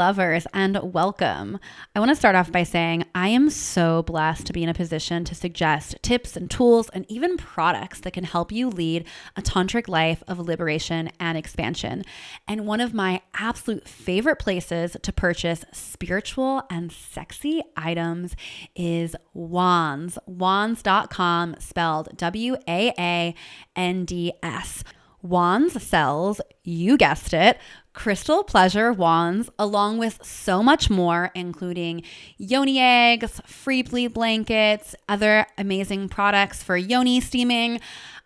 lovers, and welcome. I want to start off by saying I am so blessed to be in a position to suggest tips and tools and even products that can help you lead a tantric life of liberation and expansion. And one of my absolute favorite places to purchase spiritual and sexy items is Wands. Wands.com, spelled Wands. Wands sells, you guessed it, crystal pleasure wands, along with so much more, including yoni eggs, free bleed blankets, other amazing products for yoni steaming.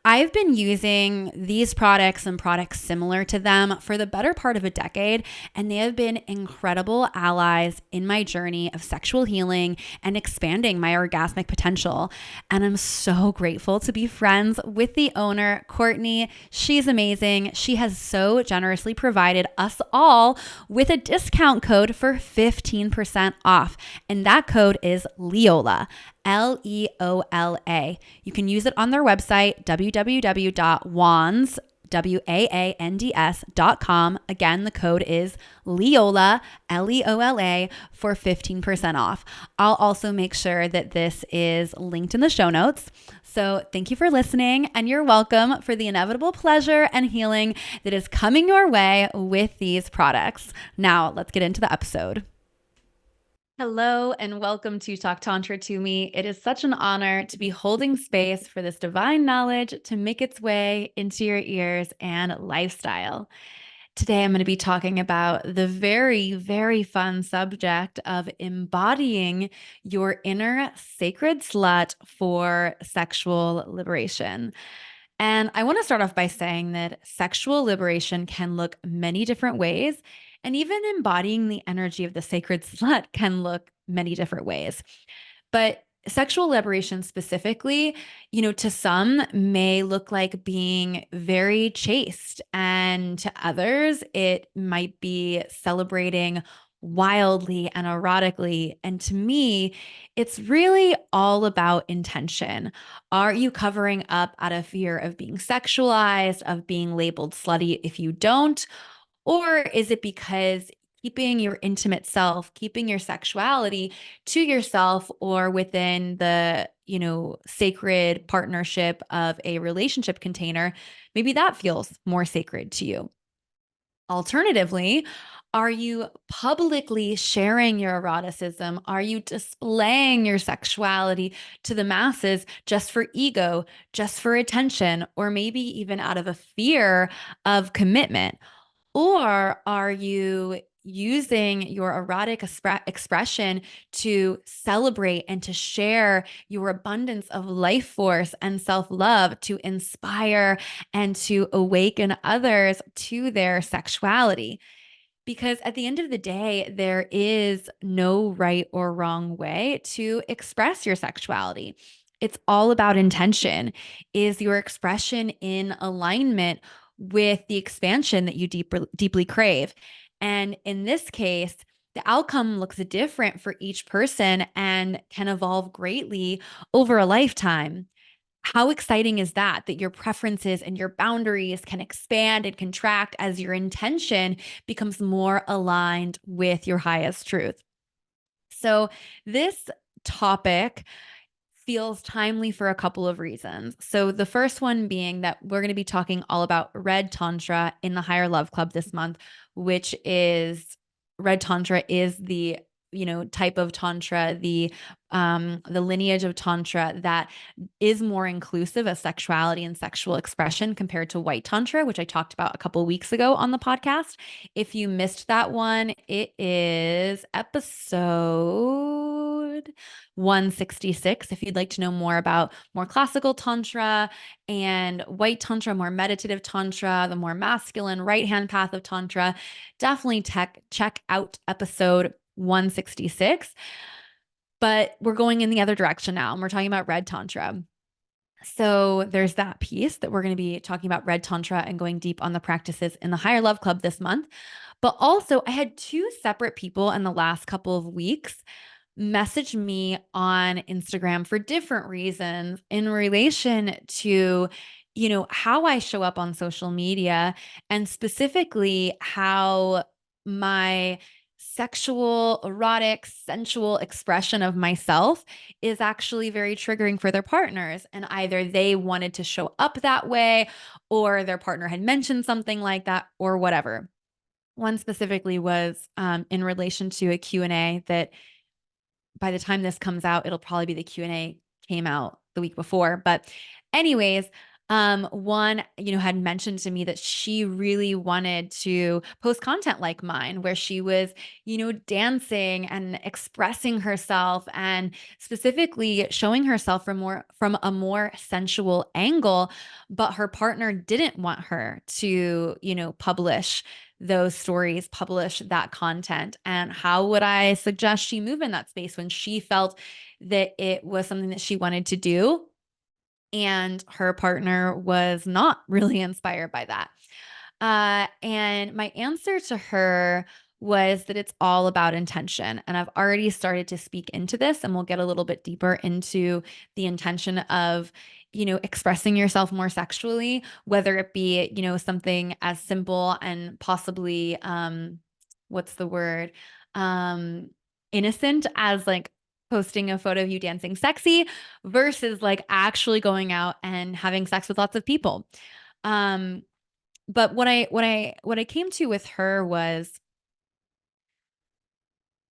I've been using these products and products similar to them for the better part of a decade, and they have been incredible allies in my journey of sexual healing and expanding my orgasmic potential. And I'm so grateful to be friends with the owner, Courtney. She's amazing. She has so generously provided us all with a discount code for 15% off, and that code is Leola. Leola. You can use it on their website, www.wands.com. Again, the code is Leola, Leola, for 15% off. I'll also make sure that this is linked in the show notes. So thank you for listening, and you're welcome for the inevitable pleasure and healing that is coming your way with these products. Now, let's get into the episode. Hello and welcome to Talk Tantra to Me. It is such an honor to be holding space for this divine knowledge to make its way into your ears and lifestyle. Today, I'm going to be talking about the very, very fun subject of embodying your inner sacred slut for sexual liberation. And I want to start off by saying that sexual liberation can look many different ways. And even embodying the energy of the sacred slut can look many different ways. But sexual liberation specifically, to some may look like being very chaste, and to others, it might be celebrating wildly and erotically. And to me, it's really all about intention. Are you covering up out of fear of being sexualized, of being labeled slutty if you don't? Or is it because keeping your intimate self, keeping your sexuality to yourself or within the, sacred partnership of a relationship container, maybe that feels more sacred to you? Alternatively, are you publicly sharing your eroticism? Are you displaying your sexuality to the masses just for ego, just for attention, or maybe even out of a fear of commitment? Or are you using your erotic expression to celebrate and to share your abundance of life force and self-love to inspire and to awaken others to their sexuality? Because at the end of the day, there is no right or wrong way to express your sexuality. It's all about intention. Is your expression in alignment with the expansion that you deeply crave? And in this case, the outcome looks different for each person and can evolve greatly over a lifetime. How exciting is that, that your preferences and your boundaries can expand and contract as your intention becomes more aligned with your highest truth? So, this topic feels timely for a couple of reasons. So, the first one being that we're going to be talking all about Red Tantra in the Higher Love Club this month, which is Red Tantra is the type of tantra, the lineage of tantra that is more inclusive of sexuality and sexual expression compared to white tantra, which I talked about a couple of weeks ago on the podcast. If you missed that one, it is episode 166. If you'd like to know more about more classical tantra and white tantra, more meditative tantra, the more masculine right hand path of tantra, definitely check out episode 166. But we're going in the other direction now, and we're talking about Red Tantra. So there's that piece that we're going to be talking about Red Tantra and going deep on the practices in the Higher Love Club this month. But also, I had two separate people in the last couple of weeks message me on Instagram for different reasons in relation to, how I show up on social media, and specifically how my sexual, erotic, sensual expression of myself is actually very triggering for their partners. And either they wanted to show up that way, or their partner had mentioned something like that, or whatever. One specifically was in relation to a Q&A that by the time this comes out, it'll probably be the Q&A came out the week before. But anyways, one, had mentioned to me that she really wanted to post content like mine, where she was, dancing and expressing herself and specifically showing herself from a more sensual angle, but her partner didn't want her to, publish those stories, publish that content. And how would I suggest she move in that space when she felt that it was something that she wanted to do? And her partner was not really inspired by that. And my answer to her was that it's all about intention. And I've already started to speak into this, and we'll get a little bit deeper into the intention of, expressing yourself more sexually, whether it be, something as simple and possibly, what's the word? Um, Innocent as like posting a photo of you dancing sexy versus like actually going out and having sex with lots of people. Um, but what I came to with her was,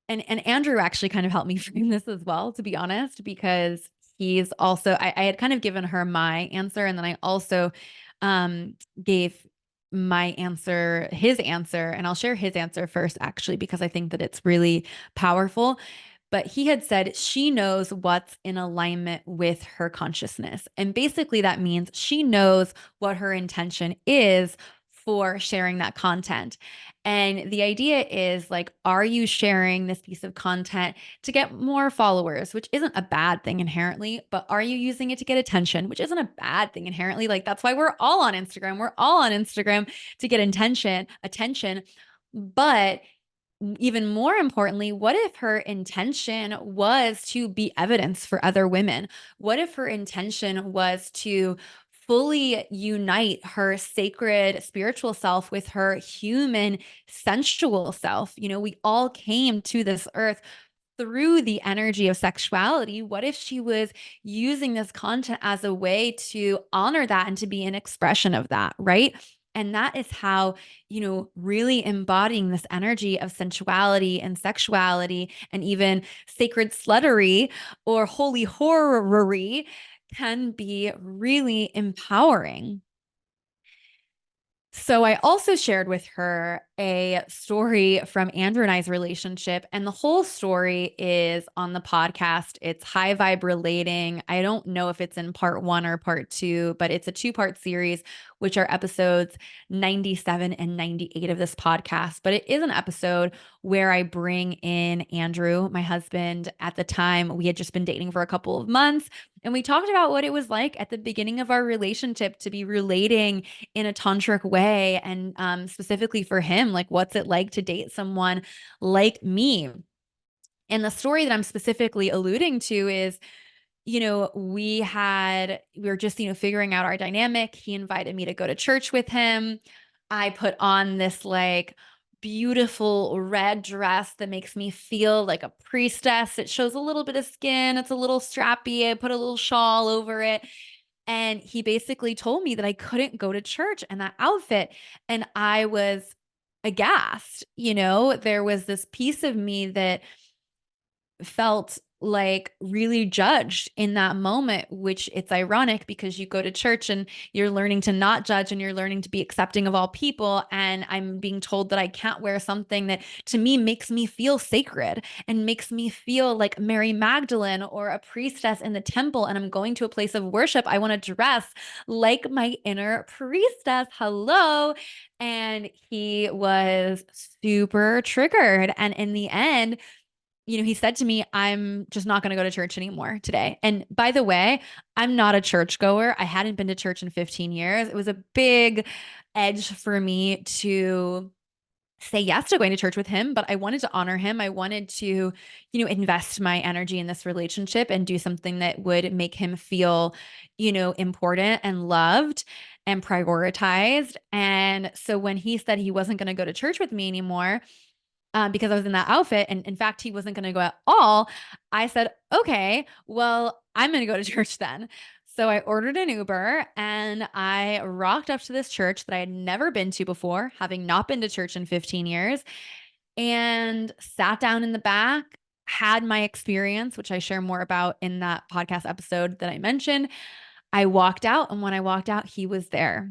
and Andrew actually kind of helped me frame this as well, to be honest, because he's also I had kind of given her my answer, and then I also gave my answer, his answer, and I'll share his answer first, actually, because I think that it's really powerful. But he had said she knows what's in alignment with her consciousness. And basically, that means she knows what her intention is for sharing that content. And the idea is like, are you sharing this piece of content to get more followers, which isn't a bad thing inherently, but are you using it to get attention, which isn't a bad thing inherently? Like, that's why we're all on Instagram. We're all on Instagram to get attention. But even more importantly, what if her intention was to be evidence for other women? What if her intention was to fully unite her sacred spiritual self with her human sensual self? We all came to this earth through the energy of sexuality. What if she was using this content as a way to honor that and to be an expression of that, right? And that is how, really embodying this energy of sensuality and sexuality and even sacred sluttery or holy horrory can be really empowering. So I also shared with her a story from Andrew and I's relationship, and the whole story is on the podcast. It's high vibe relating. I don't know if it's in part 1 or part 2, but it's a 2-part series, which are episodes 97 and 98 of this podcast. But it is an episode where I bring in Andrew, my husband. At the time, we had just been dating for a couple of months, and we talked about what it was like at the beginning of our relationship to be relating in a tantric way. And specifically for him, like, what's it like to date someone like me? And the story that I'm specifically alluding to is, we were just, figuring out our dynamic. He invited me to go to church with him. I put on this like beautiful red dress that makes me feel like a priestess. It shows a little bit of skin. It's a little strappy. I put a little shawl over it. And he basically told me that I couldn't go to church in that outfit. And I was aghast. There was this piece of me that felt like really judged in that moment, which it's ironic because you go to church and you're learning to not judge and you're learning to be accepting of all people. And I'm being told that I can't wear something that to me makes me feel sacred and makes me feel like Mary Magdalene or a priestess in the temple. And I'm going to a place of worship. I want to dress like my inner priestess. Hello. And he was super triggered. And in the end, he said to me, I'm just not going to go to church anymore today. And by the way, I'm not a churchgoer. I hadn't been to church in 15 years. It was a big edge for me to say yes to going to church with him, but I wanted to honor him. I wanted to, invest my energy in this relationship and do something that would make him feel, important and loved and prioritized. And so when he said he wasn't going to go to church with me anymore, because I was in that outfit. And in fact, he wasn't going to go at all. I said, okay, well, I'm going to go to church then. So I ordered an Uber and I rocked up to this church that I had never been to before, having not been to church in 15 years, and sat down in the back, had my experience, which I share more about in that podcast episode that I mentioned. I walked out, and when I walked out, he was there.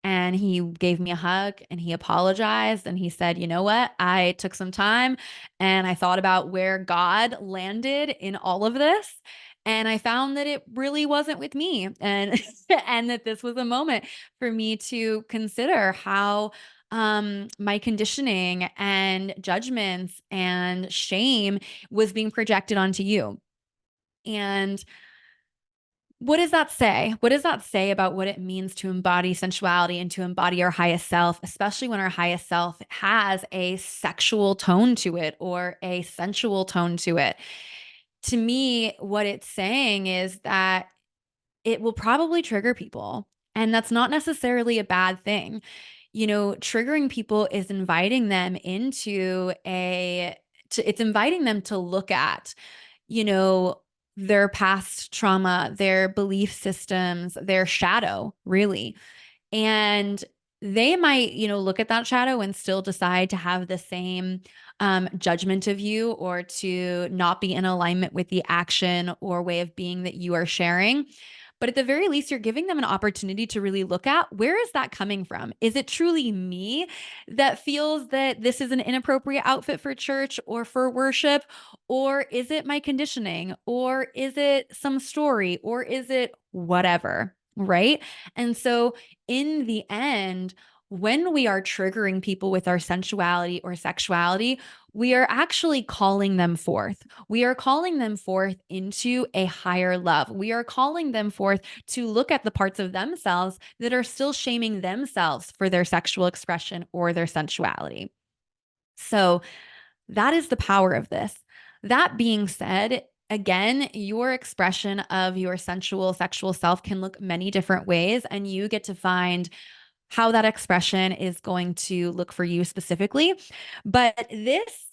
And he gave me a hug and he apologized and he said, you know what? I took some time and I thought about where God landed in all of this. And I found that it really wasn't with me. And and that this was a moment for me to consider how my conditioning and judgments and shame was being projected onto you. And what does that say? What does that say about what it means to embody sensuality and to embody our highest self, especially when our highest self has a sexual tone to it or a sensual tone to it? To me, what it's saying is that it will probably trigger people. And that's not necessarily a bad thing. Triggering people is inviting them it's inviting them to look at, you know, their past trauma, their belief systems, their shadow, really. And they might, look at that shadow and still decide to have the same judgment of you or to not be in alignment with the action or way of being that you are sharing. But at the very least, you're giving them an opportunity to really look at, where is that coming from? Is it truly me that feels that this is an inappropriate outfit for church or for worship? Or is it my conditioning? Or is it some story? Or is it whatever? Right. And so in the end, when we are triggering people with our sensuality or sexuality, we are actually calling them forth. We are calling them forth into a higher love. We are calling them forth to look at the parts of themselves that are still shaming themselves for their sexual expression or their sensuality. So that is the power of this. That being said, again, your expression of your sensual sexual self can look many different ways, and you get to find how that expression is going to look for you specifically. But this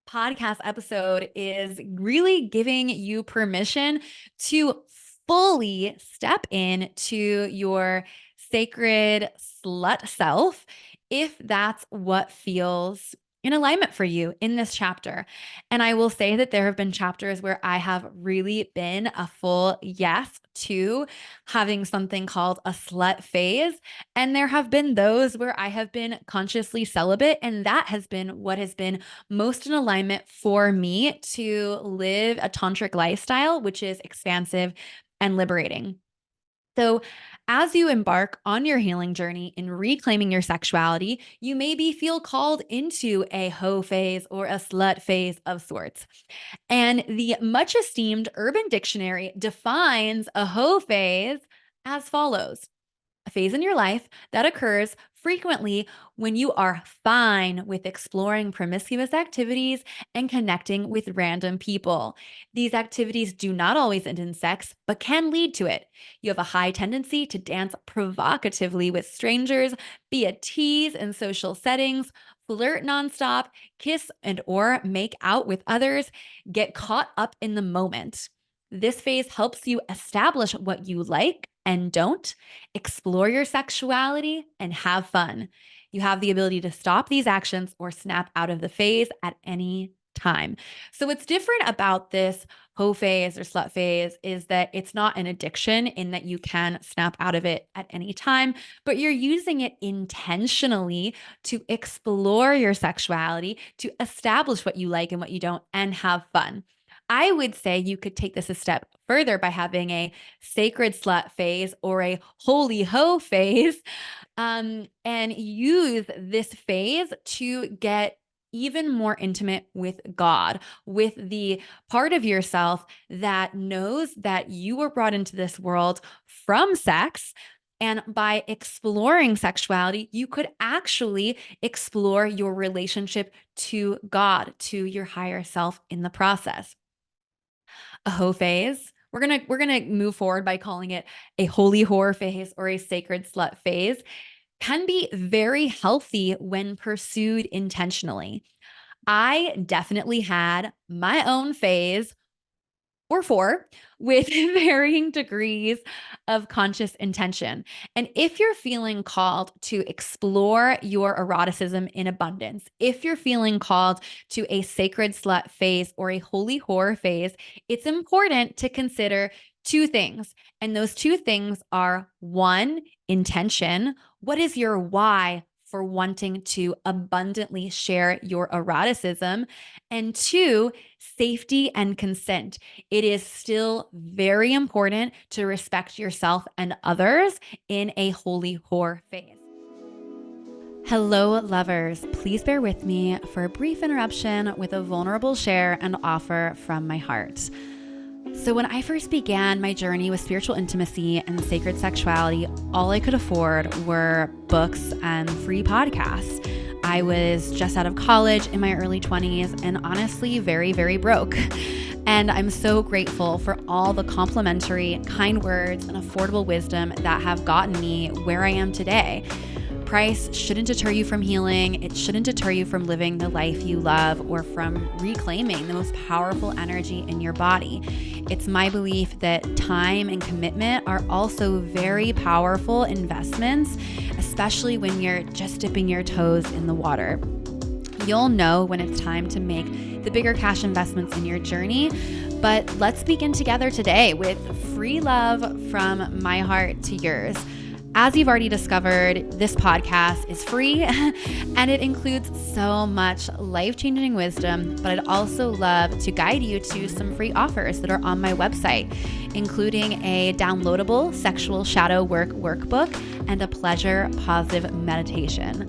podcast episode is really giving you permission to fully step into your sacred slut self if that's what feels in alignment for you in this chapter. And I will say that there have been chapters where I have really been a full yes to having something called a slut phase. And there have been those where I have been consciously celibate. And that has been what has been most in alignment for me to live a tantric lifestyle, which is expansive and liberating. So, as you embark on your healing journey in reclaiming your sexuality, you maybe feel called into a hoe phase or a slut phase of sorts. And the much esteemed Urban Dictionary defines a hoe phase as follows: a phase in your life that occurs frequently when you are fine with exploring promiscuous activities and connecting with random people. These activities do not always end in sex, but can lead to it. You have a high tendency to dance provocatively with strangers, be a tease in social settings, flirt nonstop, kiss and or make out with others, get caught up in the moment. This phase helps you establish what you like and don't, explore your sexuality, and have fun. You have the ability to stop these actions or snap out of the phase at any time. So, what's different about this hoe phase or slut phase is that it's not an addiction in that you can snap out of it at any time, but you're using it intentionally to explore your sexuality, to establish what you like and what you don't, and have fun. I would say you could take this a step further by having a sacred slut phase or a holy hoe phase, and use this phase to get even more intimate with God, with the part of yourself that knows that you were brought into this world from sex. And by exploring sexuality, you could actually explore your relationship to God, to your higher self in the process. A hoe phase. We're gonna move forward by calling it a holy whore phase or a sacred slut phase. Can be very healthy when pursued intentionally. I definitely had my own phase or four with varying degrees of conscious intention. And if you're feeling called to explore your eroticism in abundance, if you're feeling called to a sacred slut phase or a holy whore phase, it's important to consider two things. And those two things are one, intention. What is your why for wanting to abundantly share your eroticism? And two, safety and consent. It is still very important to respect yourself and others in a holy whore phase. Hello, lovers. Please bear with me for a brief interruption with a vulnerable share and offer from my heart. So, when I first began my journey with spiritual intimacy and sacred sexuality, all I could afford were books and free podcasts. I was just out of college in my early 20s and honestly very, very broke. And I'm so grateful for all the complimentary, kind words and affordable wisdom that have gotten me where I am today. Price shouldn't deter you from healing. It shouldn't deter you from living the life you love or from reclaiming the most powerful energy in your body. It's my belief that time and commitment are also very powerful investments, especially when you're just dipping your toes in the water. You'll know when it's time to make the bigger cash investments in your journey. But let's begin together today with free love from my heart to yours. As you've already discovered, this podcast is free and it includes so much life-changing wisdom, but I'd also love to guide you to some free offers that are on my website, including a downloadable sexual shadow work workbook and a pleasure positive meditation.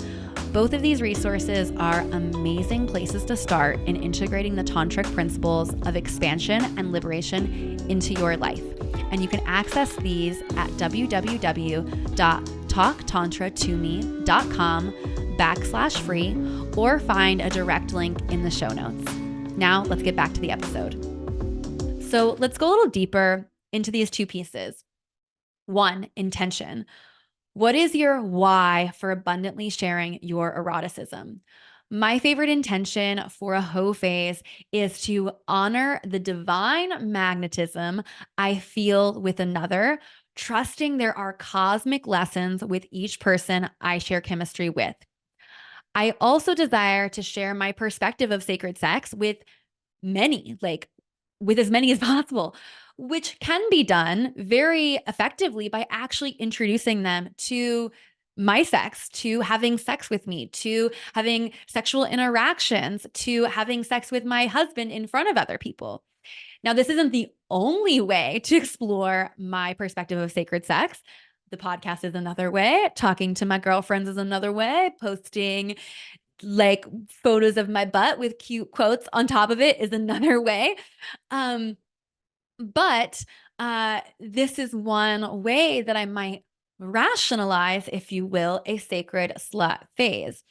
Both of these resources are amazing places to start in integrating the tantric principles of expansion and liberation into your life. And you can access these at www.talktantratome.com/free or find a direct link in the show notes. Now let's get back to the episode. So let's go a little deeper into these two pieces. One, intention. What is your why for abundantly sharing your eroticism? My favorite intention for a hoe phase is to honor the divine magnetism I feel with another, trusting there are cosmic lessons with each person I share chemistry with. I also desire to share my perspective of sacred sex with many, like with as many as possible, which can be done very effectively by actually introducing them to my sex, to having sex with me, to having sexual interactions, to having sex with my husband in front of other people. Now, this isn't the only way to explore my perspective of sacred sex. The podcast is another way. Talking to my girlfriends is another way. Posting like photos of my butt with cute quotes on top of it is another way. Um, but this is one way that I might rationalize, if you will, a sacred slut phase.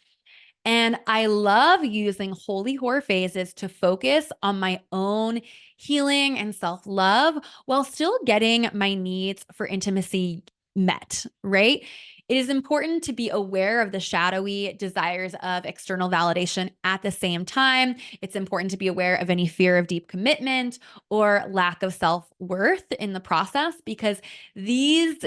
And I love using holy whore phases to focus on my own healing and self love while still getting my needs for intimacy met, right? It is important to be aware of the shadowy desires of external validation at the same time. It's important to be aware of any fear of deep commitment or lack of self worth in the process, because these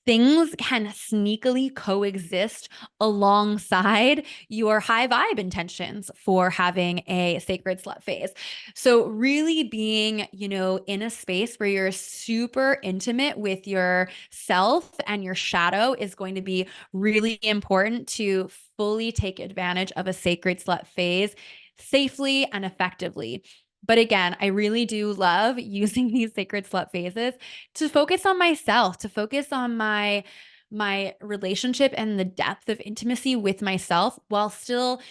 things can sneakily coexist alongside your high vibe intentions for having a sacred slut phase. So really being, in a space where you're super intimate with yourself and your shadow is going to be really important to fully take advantage of a sacred slut phase safely and effectively. But again, I really do love using these sacred slut phases to focus on myself, to focus on my relationship and the depth of intimacy with myself while still,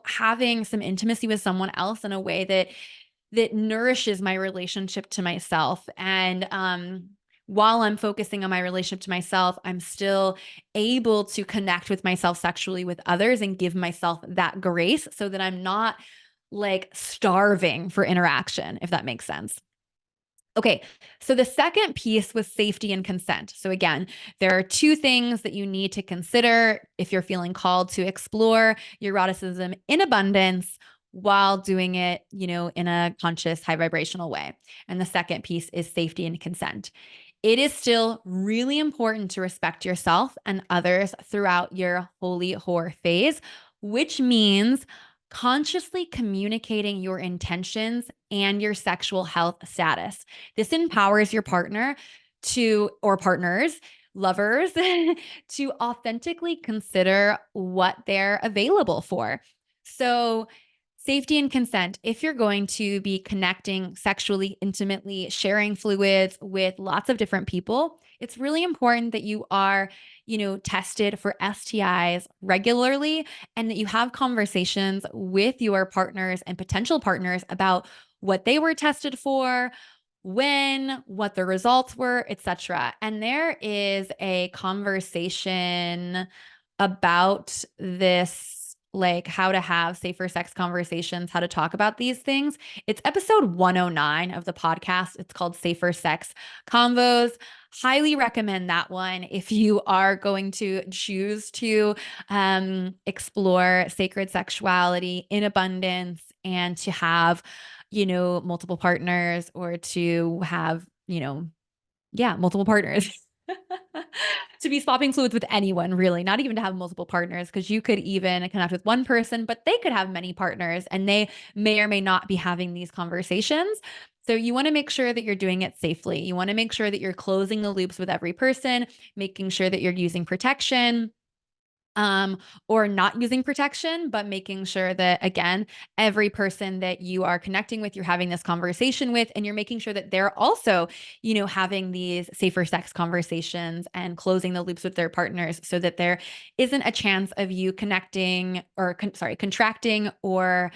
having some intimacy with someone else in a way that nourishes my relationship to myself. And while I'm focusing on my relationship to myself, I'm still able to connect with myself sexually with others and give myself that grace so that I'm not like starving for interaction, if that makes sense. Okay, so the second piece was safety and consent. So again, there are two things that you need to consider if you're feeling called to explore your eroticism in abundance. while doing it, in a conscious, high vibrational way. And the second piece is safety and consent. It is still really important to respect yourself and others throughout your holy whore phase, which means consciously communicating your intentions and your sexual health status. This empowers your partner or partners, lovers, to authentically consider what they're available for. So, safety and consent. If you're going to be connecting sexually, intimately, sharing fluids with lots of different people, it's really important that you are, tested for STIs regularly and that you have conversations with your partners and potential partners about what they were tested for, when, what the results were, etc. And there is a conversation about this, like how to have safer sex conversations, how to talk about these things. It's episode 109 of the podcast. It's called Safer Sex Convos. Highly recommend that one if you are going to choose to explore sacred sexuality in abundance and to have, multiple partners, or to have, multiple partners. To be swapping fluids with anyone, really, not even to have multiple partners, because you could even connect with one person, but they could have many partners and they may or may not be having these conversations. So you want to make sure that you're doing it safely. You want to make sure that you're closing the loops with every person, making sure that you're using protection, or not using protection, but making sure that, again, every person that you are connecting with, you're having this conversation with, and you're making sure that they're also, having these safer sex conversations and closing the loops with their partners so that there isn't a chance of you connecting or, contracting or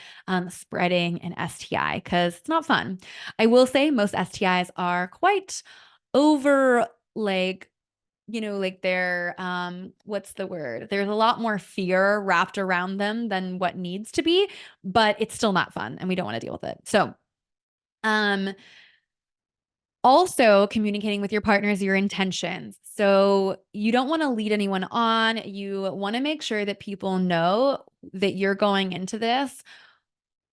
spreading an STI, because it's not fun. I will say most STIs are quite over, like, like they're, what's the word? There's a lot more fear wrapped around them than what needs to be, but it's still not fun and we don't want to deal with it. So, also communicating with your partners your intentions. So you don't want to lead anyone on. You want to make sure that people know that you're going into this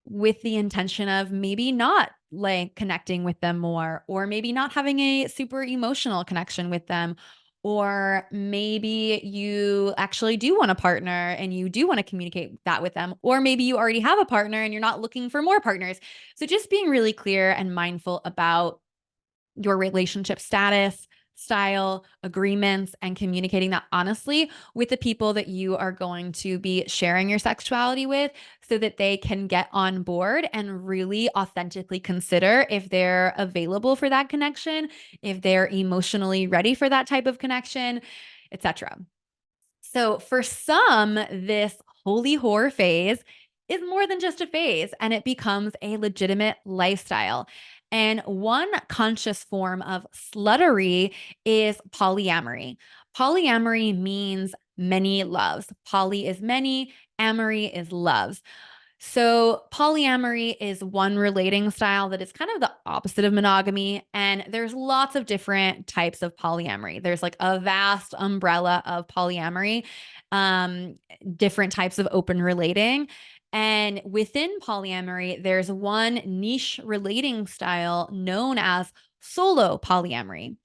with the intention of maybe not like connecting with them more, or maybe not having a super emotional connection with them. Or maybe you actually do want a partner and you do want to communicate that with them. Or maybe you already have a partner and you're not looking for more partners. So just being really clear and mindful about your relationship status, style, agreements, and communicating that honestly with the people that you are going to be sharing your sexuality with, so that they can get on board and really authentically consider if they're available for that connection, if they're emotionally ready for that type of connection, etc. So for some, this holy whore phase is more than just a phase, and it becomes a legitimate lifestyle. And one conscious form of sluttery is polyamory. Polyamory means many loves. Poly is many, amory is loves. So, polyamory is one relating style that is kind of the opposite of monogamy. And there's lots of different types of polyamory. There's like a vast umbrella of polyamory, um, different types of open relating. And within polyamory, there's one niche relating style known as solo polyamory.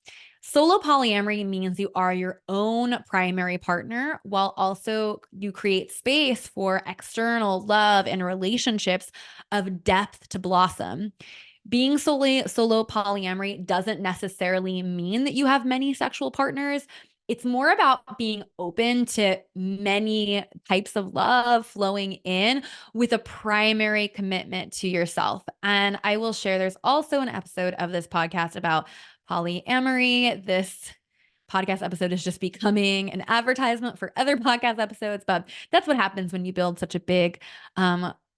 Solo polyamory means you are your own primary partner, while also you create space for external love and relationships of depth to blossom. Being solo polyamory doesn't necessarily mean that you have many sexual partners. It's more about being open to many types of love flowing in with a primary commitment to yourself. And I will share, there's also an episode of this podcast about polyamory. This podcast episode is just becoming an advertisement for other podcast episodes, but that's what happens when you build such a big,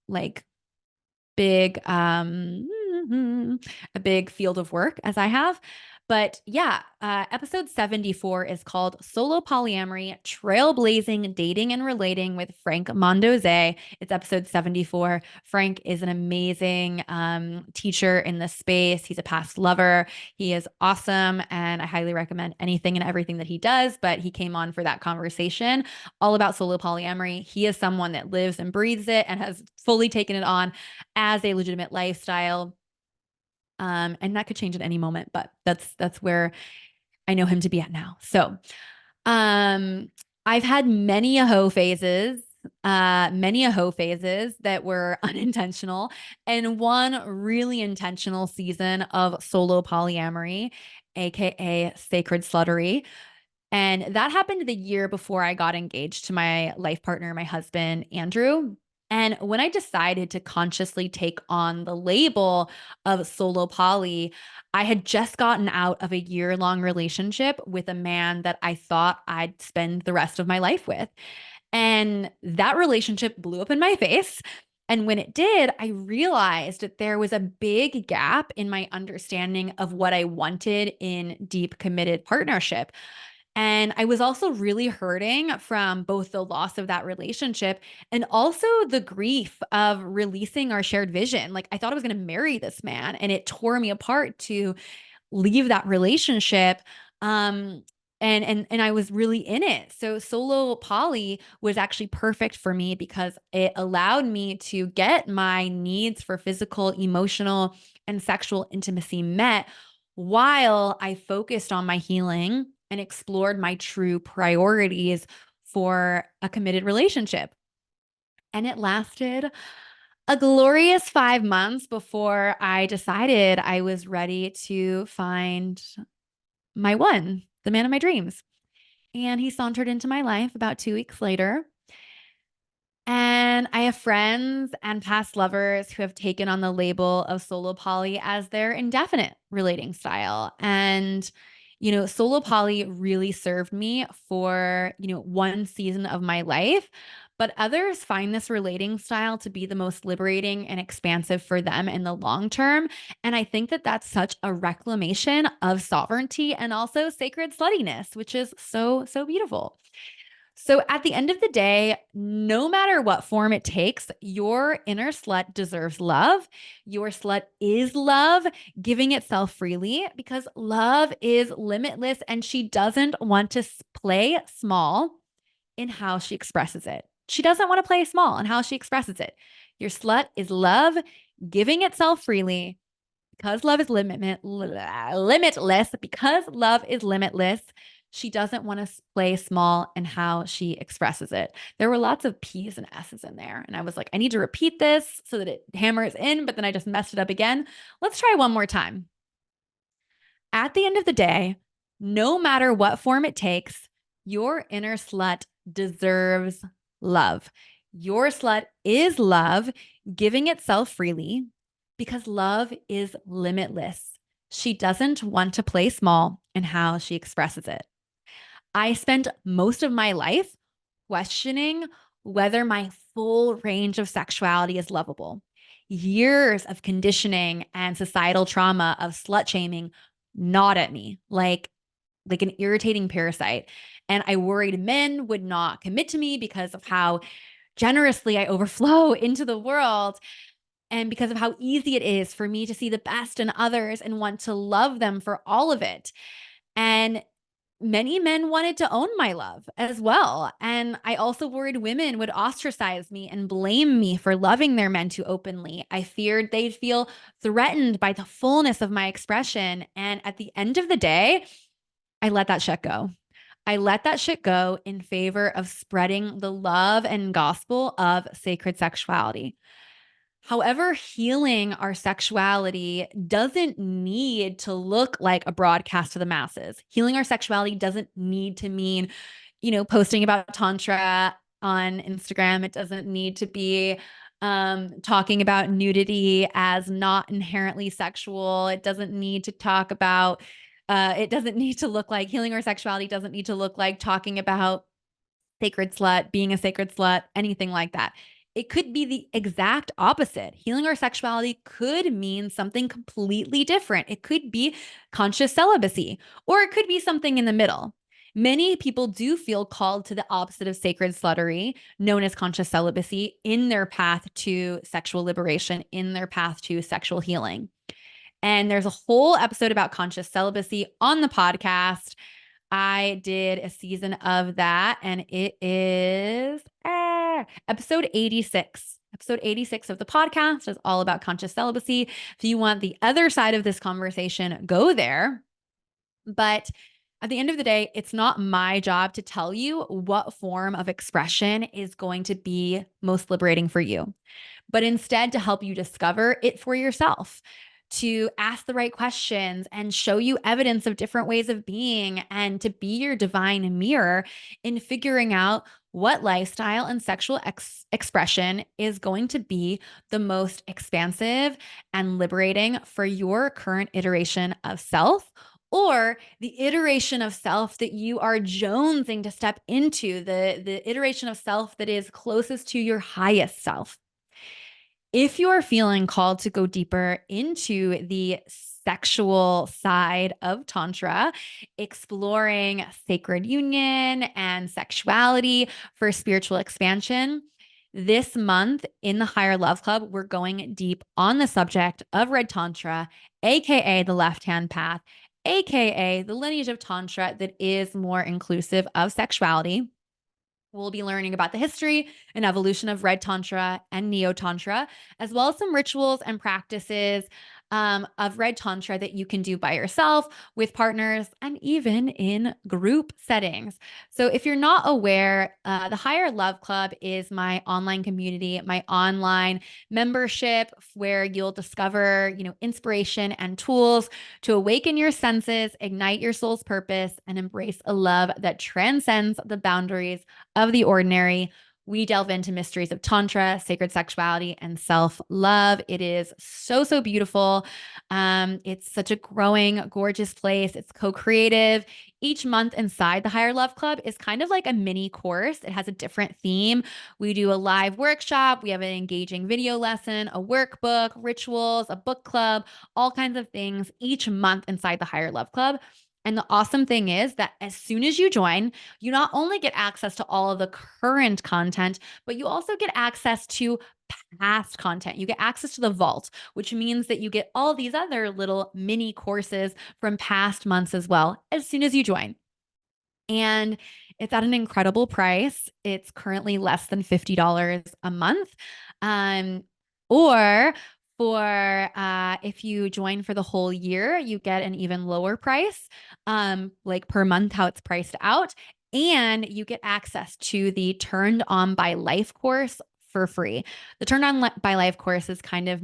like big, a big field of work as I have. But yeah, episode 74 is called Solo Polyamory, Trailblazing, Dating and Relating with Frank Mondoze. It's episode 74. Frank is an amazing teacher in this space. He's a past lover. He is awesome. And I highly recommend anything and everything that he does. But he came on for that conversation all about solo polyamory. He is someone that lives and breathes it and has fully taken it on as a legitimate lifestyle. And that could change at any moment, but that's where I know him to be at now. So, um, I've had many a hoe phases that were unintentional, and one really intentional season of solo polyamory, aka sacred sluttery. And that happened the year before I got engaged to my life partner, my husband, Andrew. And when I decided to consciously take on the label of solo poly, I had just gotten out of a year-long relationship with a man that I thought I'd spend the rest of my life with. And that relationship blew up in my face. And when it did, I realized that there was a big gap in my understanding of what I wanted in deep committed partnership. And I was also really hurting from both the loss of that relationship and also the grief of releasing our shared vision. Like, I thought I was going to marry this man, and it tore me apart to leave that relationship. Um, and I was really in it. So solo poly was actually perfect for me because it allowed me to get my needs for physical, emotional, and sexual intimacy met while I focused on my healing and explored my true priorities for a committed relationship. And it lasted a glorious 5 months before I decided I was ready to find my one, the man of my dreams. And he sauntered into my life about 2 weeks later. And I have friends and past lovers who have taken on the label of solo poly as their indefinite relating style. And, solo poly really served me for, one season of my life. But others find this relating style to be the most liberating and expansive for them in the long term. And I think that that's such a reclamation of sovereignty and also sacred sluttiness, which is so, so beautiful. So at the end of the day, no matter what form it takes, your inner slut deserves love. Your slut is love, giving itself freely because love is limitless and she doesn't want to play small in how she expresses it. She doesn't want to play small in how she expresses it. Your slut is love, giving itself freely because love is limitless, because love is limitless, she doesn't want to play small in how she expresses it. There were lots of P's and S's in there. And I was like, I need to repeat this so that it hammers in, but then I just messed it up again. Let's try one more time. At the end of the day, no matter what form it takes, your inner slut deserves love. Your slut is love, giving itself freely because love is limitless. She doesn't want to play small in how she expresses it. I spent most of my life questioning whether my full range of sexuality is lovable. Years of conditioning and societal trauma of slut shaming gnawed at me like an irritating parasite. And I worried men would not commit to me because of how generously I overflow into the world and because of how easy it is for me to see the best in others and want to love them for all of it. And many men wanted to own my love as well. And I also worried women would ostracize me and blame me for loving their men too openly. I feared they'd feel threatened by the fullness of my expression. And at the end of the day, I let that shit go. I let that shit go in favor of spreading the love and gospel of sacred sexuality. However, healing our sexuality doesn't need to look like a broadcast to the masses. Healing our sexuality doesn't need to mean, posting about Tantra on Instagram. It doesn't need to be talking about nudity as not inherently sexual. It doesn't need to talk about, it doesn't need to look like healing our sexuality doesn't need to look like talking about sacred slut, being a sacred slut, anything like that. it could be the exact opposite. Healing our sexuality could mean something completely different. It could be conscious celibacy, or it could be something in the middle. Many people do feel called to the opposite of sacred sluttery, known as conscious celibacy, in their path to sexual liberation, in their path to sexual healing. And there's a whole episode about conscious celibacy on the podcast. I did a season of that, and it is episode 86. Episode 86 of the podcast is all about conscious celibacy. If you want the other side of this conversation, go there. But at the end of the day, it's not my job to tell you what form of expression is going to be most liberating for you, but instead to help you discover it for yourself, to ask the right questions and show you evidence of different ways of being, and to be your divine mirror in figuring out what lifestyle and sexual expression is going to be the most expansive and liberating for your current iteration of self, or the iteration of self that you are jonesing to step into, the iteration of self that is closest to your highest self. If you're feeling called to go deeper into the sexual side of Tantra, exploring sacred union and sexuality for spiritual expansion, this month in the Higher Love Club, we're going deep on the subject of Red Tantra, AKA the left hand path, AKA the lineage of Tantra that is more inclusive of sexuality. We'll be learning about the history and evolution of Red Tantra and Neo Tantra, as well as some rituals and practices of Red Tantra that you can do by yourself, with partners, and even in group settings. So if you're not aware, the Higher Love Club is my online community, my online membership where you'll discover, inspiration and tools to awaken your senses, ignite your soul's purpose, and embrace a love that transcends the boundaries of the ordinary. We delve into mysteries of Tantra, sacred sexuality, and self-love. It is so, so beautiful. It's such a growing, gorgeous place. It's co-creative. Each month inside the Higher Love Club is kind of like a mini course. It has a different theme. We do a live workshop. We have an engaging video lesson, a workbook, rituals, a book club, all kinds of things each month inside the Higher Love Club. And the awesome thing is that as soon as you join, you not only get access to all of the current content, but you also get access to past content. You get access to the vault, which means that you get all these other little mini courses from past months as well, as soon as you join. And it's at an incredible price. It's currently less than $50 a month. Or for if you join for the whole year, you get an even lower price, like per month, how it's priced out. And you get access to the Turned On by Life course for free. The Turned On by Life course is kind of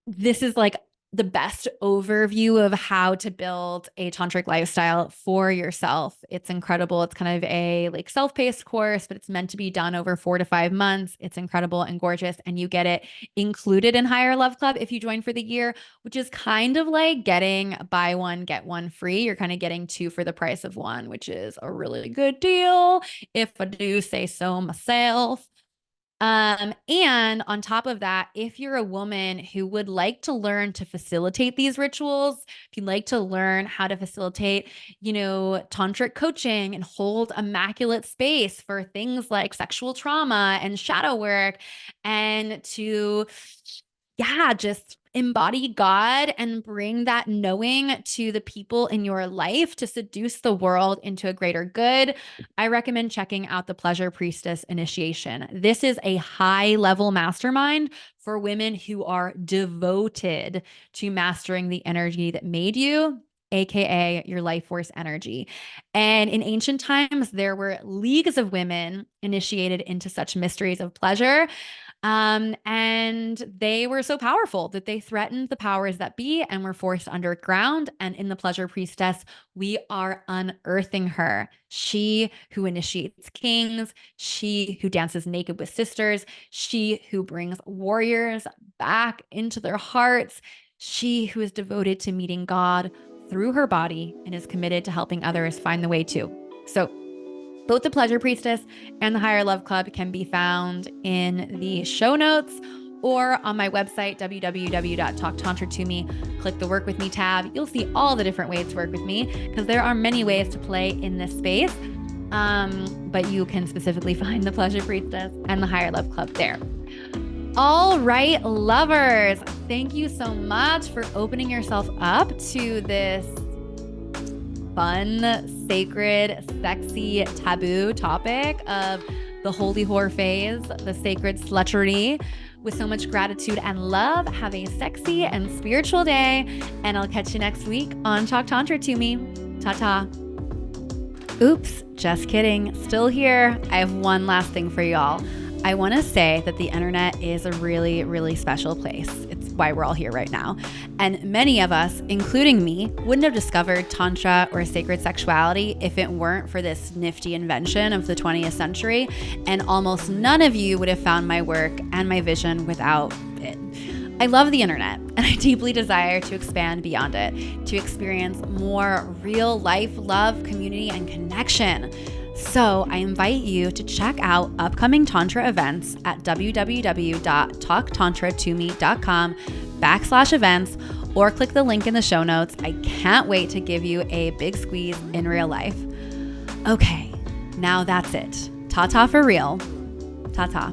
this is like the best overview of how to build a tantric lifestyle for yourself. It's incredible. It's kind of a self-paced course, but it's meant to be done over 4 to 5 months. It's incredible and gorgeous. And you get it included in Higher Love Club if you join for the year, which is kind of like getting buy one, get one free. You're kind of getting 2 for the price of 1, which is a really good deal, if I do say so myself. And on top of that, if you're a woman who would like to learn to facilitate these rituals, if you'd like to learn how to facilitate, tantric coaching and hold immaculate space for things like sexual trauma and shadow work, and to, just embody God and bring that knowing to the people in your life to seduce the world into a greater good, I recommend checking out the Pleasure Priestess Initiation. This is a high-level mastermind for women who are devoted to mastering the energy that made you, AKA your life force energy. And in ancient times, there were leagues of women initiated into such mysteries of pleasure. And they were so powerful that they threatened the powers that be and were forced underground. And in the Pleasure Priestess, we are unearthing her. She who initiates kings, she who dances naked with sisters, she who brings warriors back into their hearts, she who is devoted to meeting God through her body and is committed to helping others find the way too. So Both the Pleasure Priestess and the Higher Love Club can be found in the show notes or on my website, www.talktantratome. Click the Work With Me tab. You'll see all the different ways to work with me because there are many ways to play in this space. But you can specifically find the Pleasure Priestess and the Higher Love Club there. All right, lovers, thank you so much for opening yourself up to this fun, sacred, sexy, taboo topic of the holy whore phase, the sacred sluttery. With so much gratitude and love, have a sexy and spiritual day, and I'll catch you next week on Talk Tantra to Me. Ta-ta. Oops, just kidding. Still here. I have one last thing for y'all. I want to say that the internet is a really, really special place. It's why we're all here right now. And many of us, including me, wouldn't have discovered Tantra or sacred sexuality if it weren't for this nifty invention of the 20th century. And almost none of you would have found my work and my vision without it. I love the internet, and I deeply desire to expand beyond it, to experience more real life love, community, and connection. So I invite you to check out upcoming Tantra events at www.talktantratome.com/events or click the link in the show notes. I can't wait to give you a big squeeze in real life. Okay, now that's it. Ta-ta for real. Ta-ta.